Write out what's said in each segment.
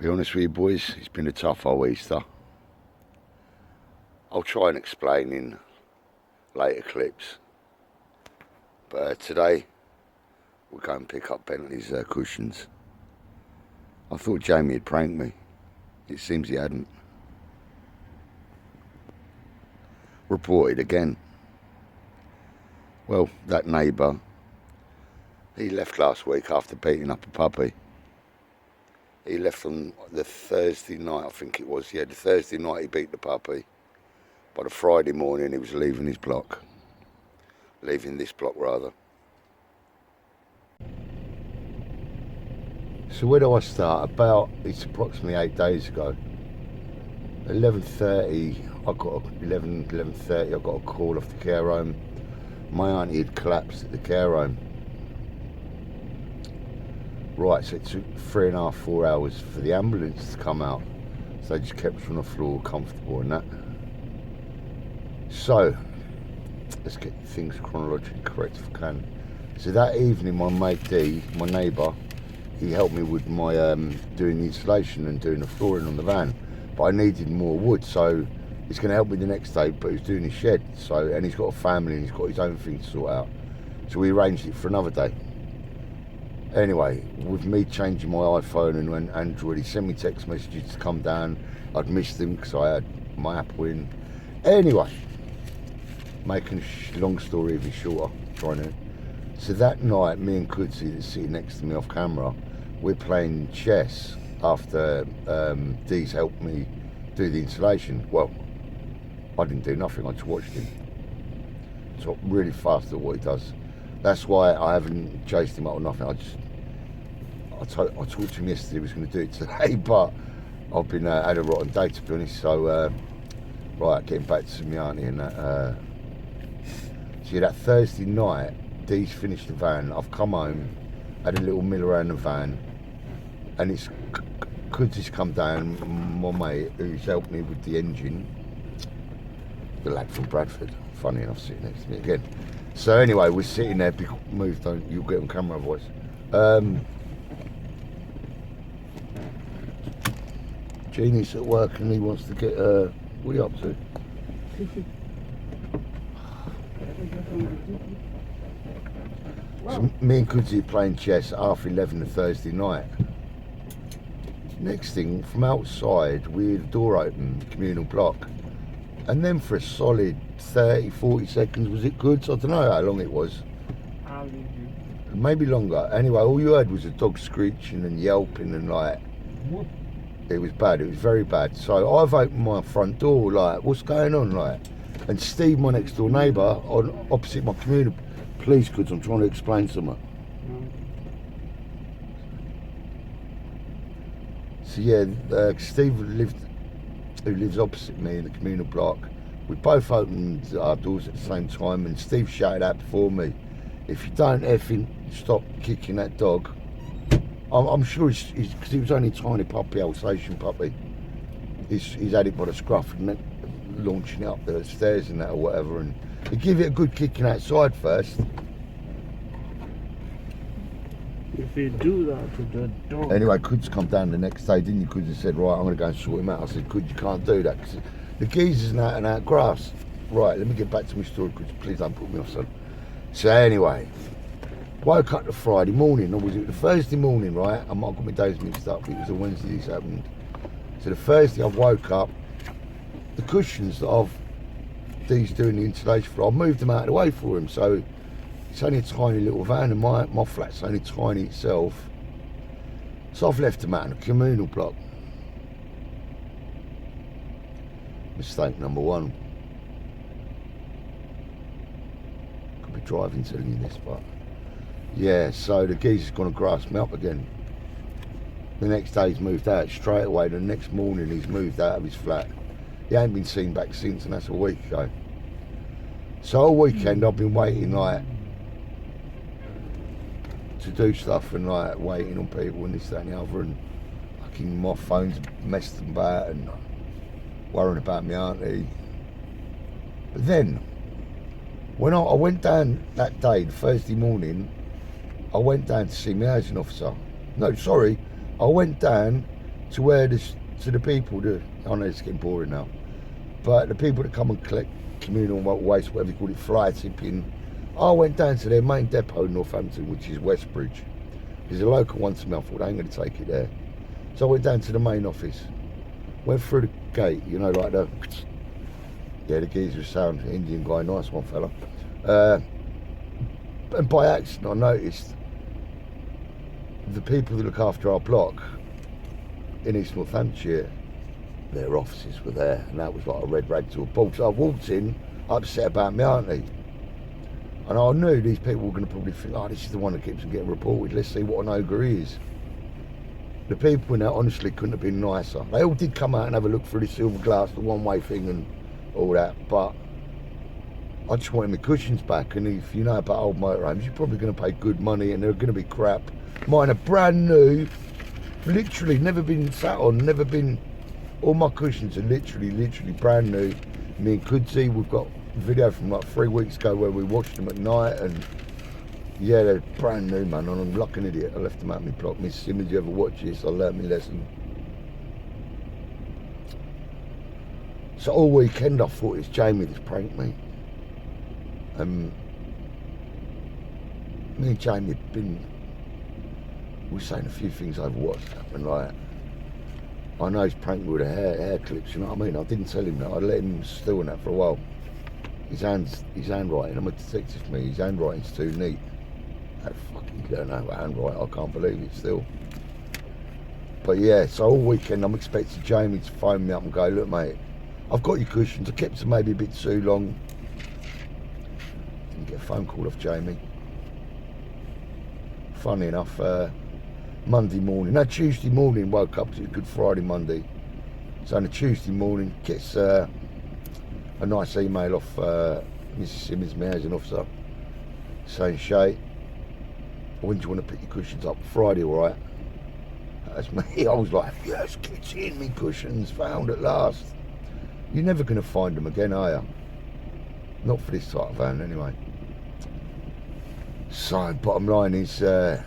Be honest with you boys, it's been a tough old Easter. I'll try and explain in later clips. But today, we'll go and pick up Bentley's cushions. I thought Jamie had pranked me. It seems he hadn't. Reported again. Well, that neighbour, he left last week after beating up a puppy. He left on the Thursday night, I think it was. Yeah, the Thursday night he beat the puppy. By the Friday morning he was leaving his block. Leaving this block, rather. So where do I start? It's approximately 8 days ago. 11:30, 11:30, I got a call off the care home. My auntie had collapsed at the care home. Right, so it took 3.5, 4 hours for the ambulance to come out. So they just kept us on the floor, comfortable and that. So, let's get things chronologically correct if I can. So that evening, my mate D, my neighbour, he helped me with my doing the installation and doing the flooring on the van. But I needed more wood, so he's going to help me the next day, but he's doing his shed. So, and he's got a family and he's got his own thing to sort out. So we arranged it for another day. Anyway, with me changing my iPhone and Android, he sent me text messages to come down. I'd missed them because I had my Apple in. Anyway, making a long story even shorter, trying to. So that night, me and Kudzi, that's sitting next to me off camera, we're playing chess after Dee's helped me do the installation. Well, I didn't do nothing, I just watched him. So really fast at what he does. That's why I haven't chased him up or nothing. I talked to him yesterday, he was going to do it today, but I've been had a rotten day to be honest. So right, getting back to my auntie and that. So yeah, that Thursday night, Dee's finished the van. I've come home, had a little mill around the van, and it's Kudzy's come down. My mate, who's helped me with the engine, the lad from Bradford. Funny enough, sitting next to me again. So anyway, we're sitting there, big move, you'll get on camera voice. Jeannie's at work and he wants to get, what are you up to? So me and Kudzy are playing chess at 11:30 the Thursday night. Next thing, from outside, we hear the door open, the communal block. And then for a solid 30, 40 seconds, was it good? So I don't know how long it was. Maybe longer. Anyway, all you heard was a dog screeching and yelping and like, it was bad, it was very bad. So I've opened my front door, like, what's going on, like? And Steve, my next door neighbour, on opposite my community, please, Kuds, I'm trying to explain something. So yeah, Steve who lives opposite me in the communal block, we both opened our doors at the same time, and Steve shouted out before me, if you don't effing stop kicking that dog, I'm sure he's because he was only a tiny puppy, Alsatian puppy, he's had it by the scruff and launching it up the stairs and that or whatever, and he give it a good kicking outside first. If you do that to the dog. Anyway, Kuds come down the next day, didn't you? Kuds and said, right, I'm going to go and sort him out. I said, Kuds, you can't do that because the geezer's out and out grass. Right, let me get back to my story, Kuds. Please don't put me off, son. So anyway, woke up the Friday morning, or was it the Thursday morning, right? I might have got my days mixed up. It was a Wednesday this happened. So the Thursday I woke up, the cushions that Dee's doing the installation for, I moved them out of the way for him. So it's only a tiny little van and my flat's only tiny itself. So I've left them out in a communal block. Mistake number one. Could be driving telling you this, but yeah, so the geezer's gonna grass me up again. The next day he's moved out straight away. The next morning he's moved out of his flat. He ain't been seen back since, and that's a week ago. So all weekend I've been waiting like to do stuff and like waiting on people and this, that and the other, and fucking my phone's messed about and worrying about my auntie. But then when I went down that day, the Thursday morning, I went down to see my housing officer. No, sorry, I went down to where to the people that, I know it's getting boring now, but the people that come and collect communal waste, whatever you call it, fly tipping. I went down to their main depot in Northampton, which is Westbridge. There's a local one to me. I thought, I ain't going to take it there. So I went down to the main office, went through the gate, you know, like the geezer sound, Indian guy, nice one, fella. And by accident, I noticed the people that look after our block in East Northamptonshire, their offices were there, and that was like a red rag to a bull. So I walked in, upset about me auntie. And I knew these people were going to probably think, oh, this is the one that keeps on getting reported. Let's see what an ogre he is. The people in there honestly couldn't have been nicer. They all did come out and have a look through the silver glass, the one-way thing and all that. But I just wanted my cushions back. And if you know about old motorhomes, you're probably going to pay good money and they're going to be crap. Mine are brand new, literally never been sat on, never been. All my cushions are literally brand new. Me and Kudzi, we've got video from like 3 weeks ago where we watched them at night, and yeah, they're brand new, man. And I'm like an idiot. I left them out my block. Miss Simmons, you ever watch this? I learnt my lesson. So all weekend I thought it's Jamie that's pranked me. Me and Jamie had been, we were saying a few things over WhatsApp, and like, I know he's pranked me with the hair clips, you know what I mean? I didn't tell him that. I let him stew on that for a while. His handwriting, I'm a detective for me, his handwriting's too neat. I fucking don't know how to handwrite, I can't believe it still. But yeah, so all weekend I'm expecting Jamie to phone me up and go, look mate, I've got your cushions, I kept them maybe a bit too long. Didn't get a phone call off Jamie. Funny enough, Tuesday morning, woke up to a Good Friday, Monday. So on a Tuesday morning, gets a nice email off Mrs. Simmons, my housing officer, saying, Shay, when do you want to pick your cushions up? Friday, all right? That's me. I was like, yes, get in, me cushions, found at last. You're never going to find them again, are you? Not for this type of van, anyway. So, bottom line is, I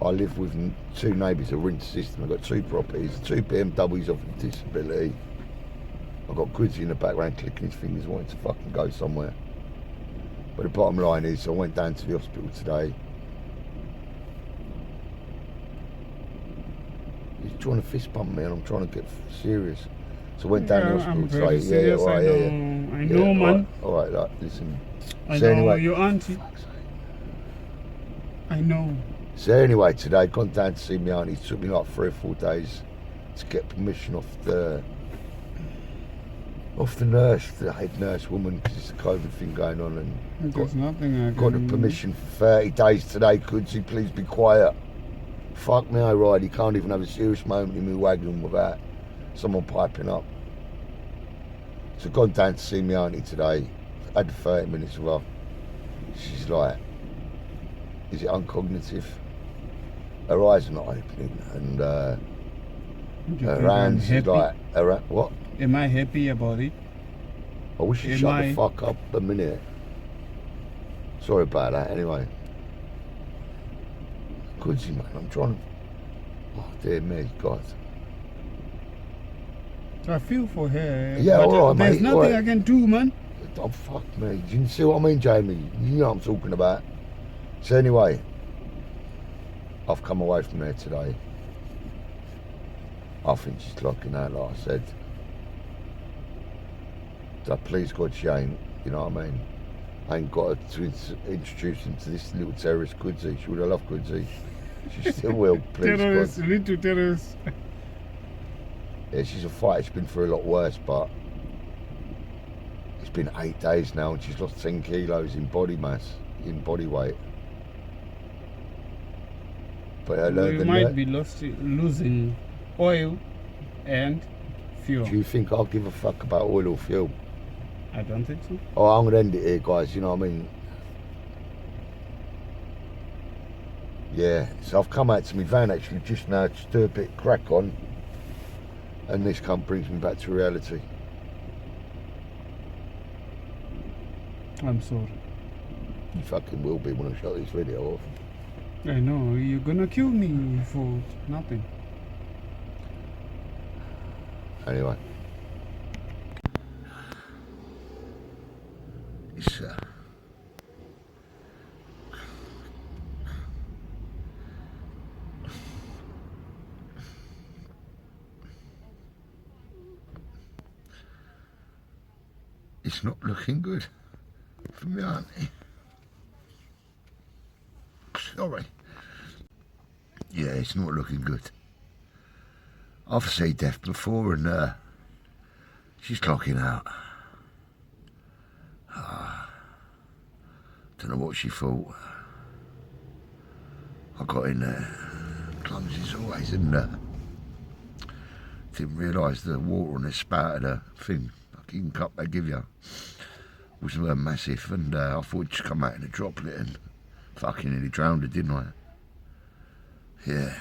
live with 2 neighbours, a rent system. I've got 2 properties, 2 BMWs off of disability. I've got Goodsy in the background clicking his fingers, wanting to fucking go somewhere. But the bottom line is, I went down to the hospital today. He's trying to fist bump me and I'm trying to get serious. So I went down to the hospital today. Serious, I know, man. Alright, like, listen. I so know anyway, your auntie. I know. So anyway, today gone down to see my auntie. It took me like 3 or 4 days to get permission off the nurse, the head nurse woman, because it's a COVID thing going on, and There's nothing I got the permission for 30 days today. Could she please be quiet? Fuck me, O'Reilly, can't even have a serious moment in my wagon without someone piping up. So gone down to see my auntie today. Had 30 minutes with her. She's like, is it uncognitive? Her eyes are not opening, and her hands is like, what? Am I happy about it? I wish you'd shut the fuck up a minute. Sorry about that, anyway. Goodsy, man, I'm trying to... Oh, dear me, God. I feel for her. Yeah, alright, mate. There's nothing I can do, man. Oh, fuck me. Do you see what I mean, Jamie? You know what I'm talking about. So anyway, I've come away from there today. I think she's locking out, like I said. So please God, she ain't, you know what I mean? I ain't got her to introduce him to this little terrorist Goodsy. She would have loved Goodsy. She still will, please Terrorist, God. little terrorist. Yeah, she's a fighter. She's been through a lot worse, but it's been 8 days now and she's lost 10 kilos in body mass, in body weight. But we might be losing oil and fuel. Do you think I'll give a fuck about oil or fuel? I don't think so. Oh, I'm going to end it here, guys, you know what I mean? Yeah, so I've come out to my van actually just now to do a bit crack on, and this brings me back to reality. I'm sorry. You fucking will be when I shut this video off. I know, you're gonna kill me for nothing. Anyway. It's not looking good for me, auntie. Sorry. Yeah, it's not looking good. I've seen Death before and she's clocking out. Don't know what she thought. I got in there, clumsy as always, and didn't realise the water on the spout of the thing, fucking cup they give you, was massive, and I thought it'd just come out in a droplet and fucking nearly drowned her, didn't I? Yeah.